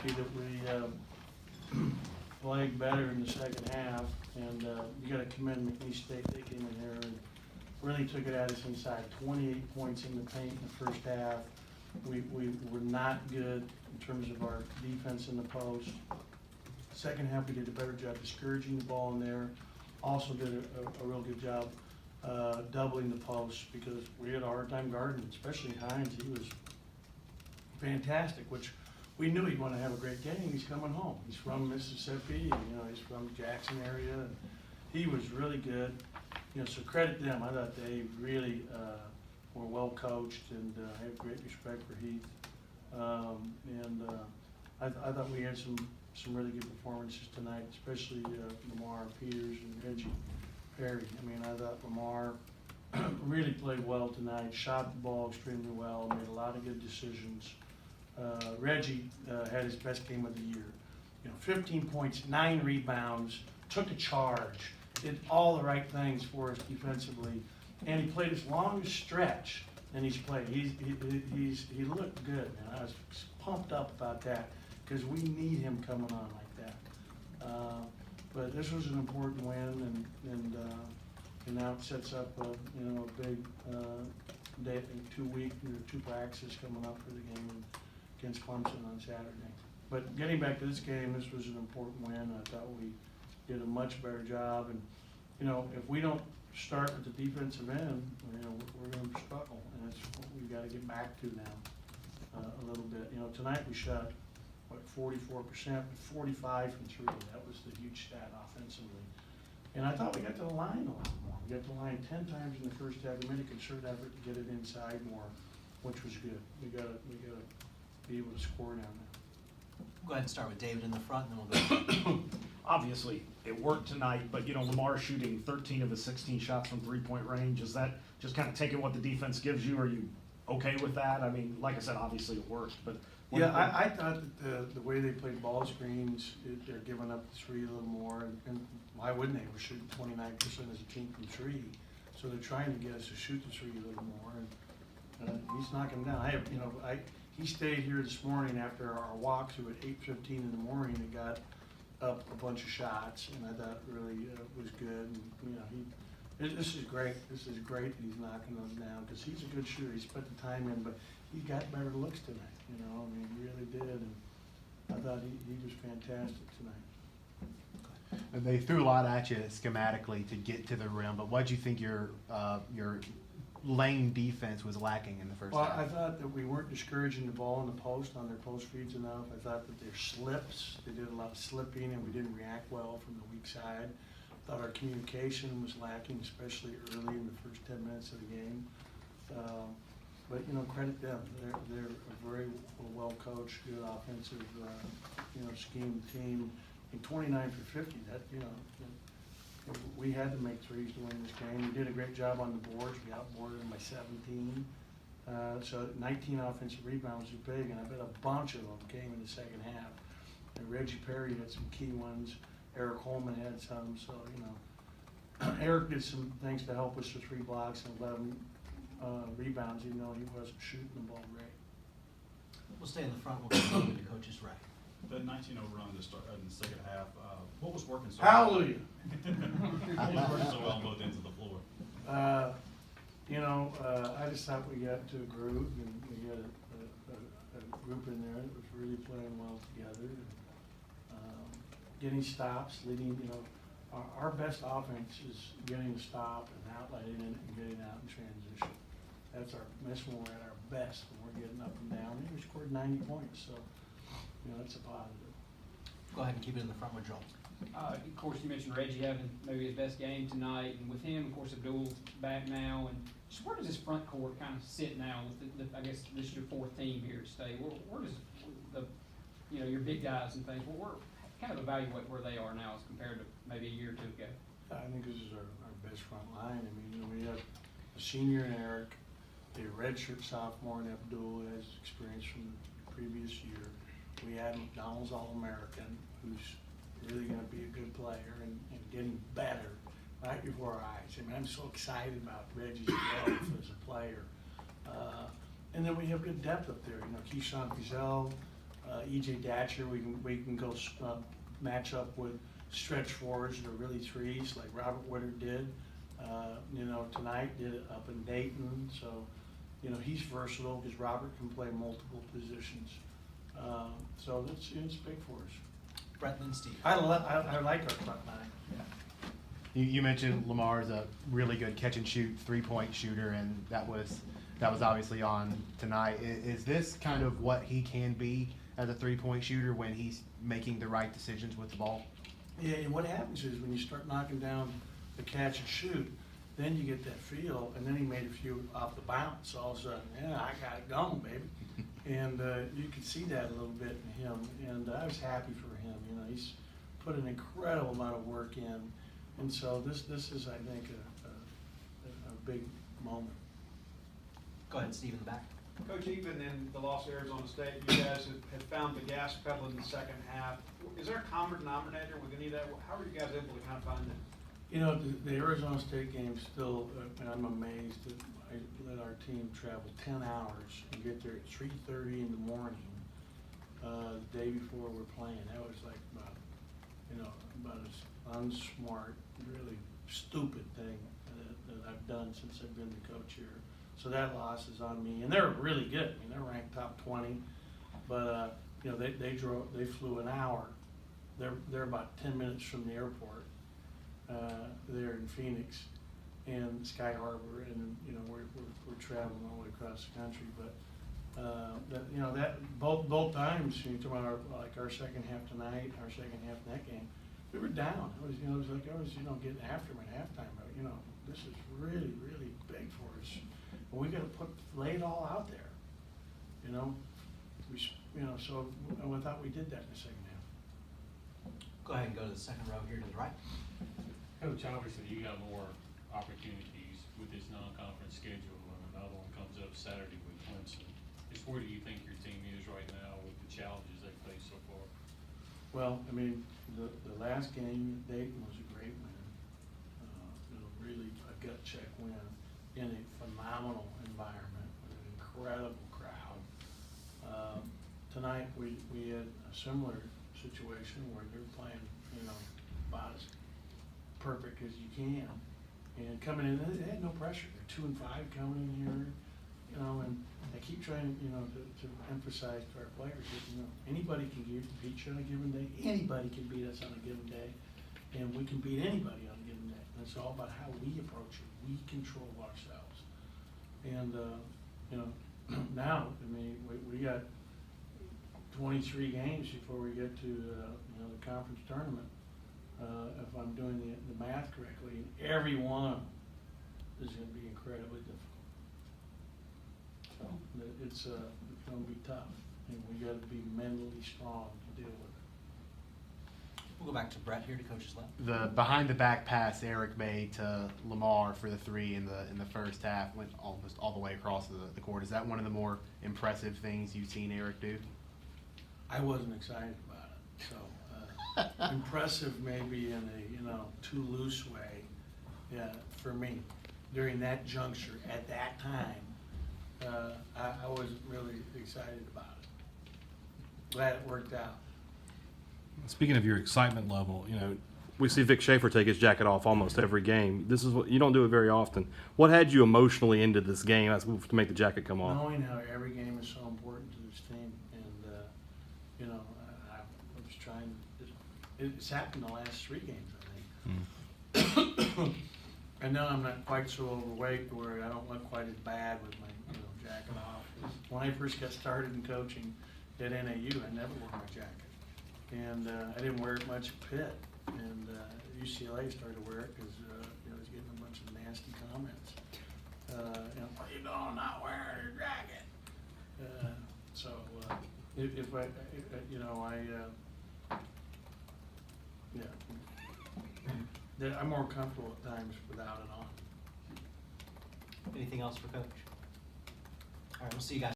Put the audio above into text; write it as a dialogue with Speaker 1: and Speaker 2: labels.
Speaker 1: happy that we played better in the second half, and you got to commend McNeese State. They came in here and really took it at us inside. 28 points in the paint in the first half. We were not good in terms of our defense in the post. Second half, we did a better job discouraging the ball in there. Also did a real good job doubling the post because we had a hard time guarding, especially Hines. He was fantastic, which we knew he'd want to have a great game. He's coming home. He's from Mississippi, and he's from the Jackson area. And he was really good. So credit them. I thought they really were well coached, and I have great respect for Heath. I thought we had some really good performances tonight, especially Lamar Peters and Reggie Perry. I mean, I thought Lamar really played well tonight, shot the ball extremely well, made a lot of good decisions. Reggie had his best game of the year. 15 points, 9 rebounds, took a charge, did all the right things for us defensively, and he played his longest stretch and he's played. He looked good, and I was pumped up about that because we need him coming on like that. But this was an important win, and now it sets up a big day, 2 week or 2 practices coming up for the game against Clemson on Saturday. But getting back to this game, this was an important win. I thought we did a much better job, and if we don't start with the defensive end, we're going to struggle, and that's what we've got to get back to now a little bit. Tonight we shot 44%, but 45 from 3. That was the huge stat offensively. And I thought we got to the line a lot more. We got to the line 10 times in the first half. We made a concerted effort to get it inside more, which was good. We got to be able to score down there.
Speaker 2: Go ahead and start with David in the front, and then we'll go.
Speaker 3: Obviously, it worked tonight, but Lamar shooting 13 of his 16 shots from 3-point range. Is that just kind of taking what the defense gives you? Are you okay with that? I mean, like I said, obviously it worked, but
Speaker 1: I thought that the way they played ball screens, they're giving up the 3 a little more, and why wouldn't they? We're shooting 29% as a team from 3, so they're trying to get us to shoot the 3 a little more, and he's knocking them down. He stayed here this morning after our walkthrough at 8:15 in the morning and got up a bunch of shots, and I thought really was good. And, this is great. This is great that he's knocking those down because he's a good shooter. He's put the time in, but he got better looks tonight. He really did, and I thought he was fantastic tonight.
Speaker 4: And they threw a lot at you schematically to get to the rim, but what do you think your lane defense was lacking in the first half?
Speaker 1: I thought that we weren't discouraging the ball in the post on their post feeds enough. I thought that their slips, they did a lot of slipping, and we didn't react well from the weak side. I thought our communication was lacking, especially early in the first 10 minutes of the game. But credit them. They're a very well coached, good offensive scheme team. And 29 for 50. That we had to make 3s to win this game. We did a great job on the boards. We outboarded them by 17. So 19 offensive rebounds is big, and I bet a bunch of them came in the second half. And Reggie Perry had some key ones. Eric Holman had some. So Eric did some things to help us with 3 blocks and 11 rebounds, even though he wasn't shooting the ball great.
Speaker 2: We'll stay in the front. We'll go to Coach's right.
Speaker 5: The 19-0 run to start in the second half. What was working so
Speaker 1: Hallelujah.
Speaker 5: well? What was working so well on both ends of the floor?
Speaker 1: I just thought we got to a groove, and we had a group in there that was really playing well together. Getting stops, leading. Our best offense is getting a stop and outletting it and getting out in transition. That's when we're at our best, when we're getting up and down. And we scored 90 points, so that's a positive.
Speaker 2: Go ahead and keep it in the front with Joel.
Speaker 6: Of course, you mentioned Reggie having maybe his best game tonight, and with him, of course, Abdul's back now. And just where does this front court kind of sit now? With I guess this is your 4th team here at State. Where does your big guys and things? Kind of evaluate where they are now as compared to maybe a year or 2 ago.
Speaker 1: I think this is our best front line. I mean, we have a senior in Eric, a redshirt sophomore in Abdul who has experience from the previous year. We had McDonald's All-American, who's really going to be a good player and getting better right before our eyes. I mean, I'm so excited about Reggie's growth as a player. And then we have good depth up there. Keyshawn Fizel, EJ Datcher, we can go match up with stretch fours that are really threes, like Robert Woodard did. You know, tonight did it up in Dayton, so, you know, he's versatile because Robert can play multiple positions. So it's big for us.
Speaker 2: Brett and Steve.
Speaker 1: I like our front nine.
Speaker 4: You mentioned Lamar's a really good catch and shoot 3-point shooter, and that was obviously on tonight. Is this kind of what he can be as a 3-point shooter when he's making the right decisions with the ball?
Speaker 1: Yeah, and what happens is when you start knocking down the catch and shoot, then you get that feel, and then he made a few off the bounce. All of a sudden, yeah, I got it going, baby. And you could see that a little bit in him, and I was happy for him. You know, he's put an incredible amount of work in, and so this is, I think, a big moment.
Speaker 2: Go ahead, Steve in the back.
Speaker 7: Coach, even in the loss of Arizona State, you guys have found the gas pedal in the second half. Is there a common denominator with any of that? How are you guys able to kind of find that?
Speaker 1: You know, the Arizona State game still, I'm amazed that I let our team travel 10 hours and get there at 3:30 in the morning, the day before we're playing. That was like about as unsmart, really stupid thing that I've done since I've been the coach here. So that loss is on me, and they're really good. I mean, they're ranked top 20, but you know, they flew an hour. They're about 10 minutes from the airport. There in Phoenix and Sky Harbor, and you know, we're traveling all the way across the country. But you know, that both times, you talk about our second half tonight, our second half in that game, we were down. It was like I was getting after them at halftime. But you know, this is really big for us. And we got to lay it all out there. You know, so I thought we did that in the second half.
Speaker 2: Go ahead and go to the second row here to the right.
Speaker 8: Coach, obviously you got more opportunities with this non-conference schedule, and another one comes up Saturday with Clemson. Just where do you think your team is right now with the challenges they face so far?
Speaker 1: Well, I mean, the last game at Dayton was a great win. You know, really a gut check win in a phenomenal environment with an incredible crowd. Tonight we had a similar situation where they're playing, you know, about as perfect as you can, and coming in, they had no pressure. They're 2-5 coming in here, you know, and I keep trying, you know, to emphasize to our players that, you know, anybody can beat you on a given day. Anybody can beat us on a given day, and we can beat anybody on a given day. And it's all about how we approach it. We control ourselves, and you know, now I mean we got 23 games before we get to you know, the conference tournament. If I'm doing the math correctly, every one is going to be incredibly difficult. So it's going to be tough, and we got to be mentally strong to deal with it.
Speaker 2: We'll go back to Brett here to coach's left.
Speaker 4: The behind the back pass Eric made to Lamar for the 3 in the first half went almost all the way across the court. Is that one of the more impressive things you've seen Eric do?
Speaker 1: I wasn't excited about it, so impressive maybe in a too loose way, for me. During that juncture, at that time, I wasn't really excited about it. Glad it worked out.
Speaker 5: Speaking of your excitement level, you know, we see Vic Schaefer take his jacket off almost every game. This is what you don't do it very often. What had you emotionally into this game to make the jacket come off?
Speaker 1: Knowing how every game is so important to this team, and you know, I was trying. It's happened the last 3 games, I think. And now I'm not quite so overweight where I don't look quite as bad with my jacket off. When I first got started in coaching at NAU, I never wore my jacket, and I didn't wear it much at Pitt. And UCLA started to wear it because I was getting a bunch of nasty comments. You know, what are you doing not wearing your jacket? So if I, you know, I'm more comfortable at times without it on.
Speaker 2: Anything else for Coach? All right, we'll see you guys.